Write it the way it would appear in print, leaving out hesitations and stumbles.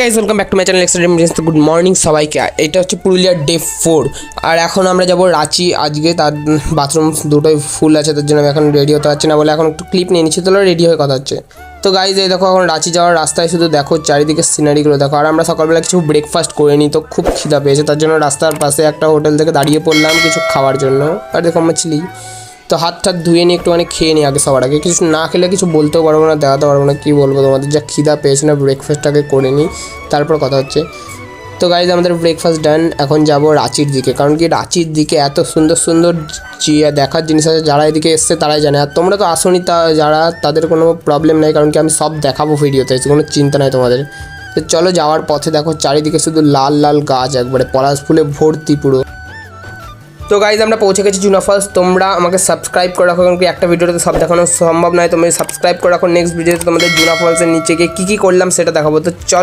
Guys welcome back to my channel extreme জিনিস। Good morning সবাইকে। এটা হচ্ছে পুরুলিয়ার ডে 4 আর এখন আমরা যাব রাঁচি। আজকে তার বাথরুম দুটোই ফুল আছে, তার জন্য আমি এখন রেডি হতে পারছি না বলে এখন একটু ক্লিপ নিয়ে নিচ্ছি, তাহলে রেডি হয়ে কথা হচ্ছে। তো গাইজ এই দেখো এখন রাঁচি যাওয়ার রাস্তায় শুধু দেখো চারিদিকে সিনারিগুলো দেখো। আর আমরা সকালবেলা কিছু ব্রেকফাস্ট করে নিই, তো খুব খিদা পেয়েছে, তার জন্য রাস্তার পাশে একটা হোটেল থেকে দাঁড়িয়ে পড়লাম কিছু খাওয়ার জন্য। আর দেখো মাছলি তো হাত টাত ধুয়ে নিয়ে একটুখানি খেয়ে নিই আগে, সবার আগে কিছু না খেলে কিছু বলতেও পারবো না, দেখাতে পারবো না, কী বলবো তোমাদের। যা খিদা পেয়েছে না, ব্রেকফাস্টটাকে করে নিই তারপর কথা হচ্ছে। তো গাইজ আমাদের ব্রেকফাস্ট ডান, এখন যাব রাঁচির দিকে, কারণ কি রাঁচির দিকে এত সুন্দর সুন্দর দেখার জিনিস আছে, যারা এদিকে এসছে তারাই জানে। আর তোমরা তো আসোনি, যারা তাদের কোনো প্রবলেম নেই, কারণ কি আমি সব দেখাবো ভিডিওতে, কোনো চিন্তা নাই তোমাদের। তো চলো, যাওয়ার পথে দেখো চারিদিকে শুধু লাল লাল গাছ, একবারে পলাশ ফুলে ভর্তি পুরো। তো গাইজ আমরা পৌঁছে গেছি জুনা ফলস। তোমরা আমাকে সাবস্ক্রাইব করে রাখো, কারণ কি একটা ভিডিওতে সব দেখানো সম্ভব নয়। তোমরা সাবস্ক্রাইব করে রাখো, নেক্সট ভিডিওতে তোমাদের জুনা ফলসের নিচে গিয়ে কী কী করলাম সেটা দেখাবো। তো চলো।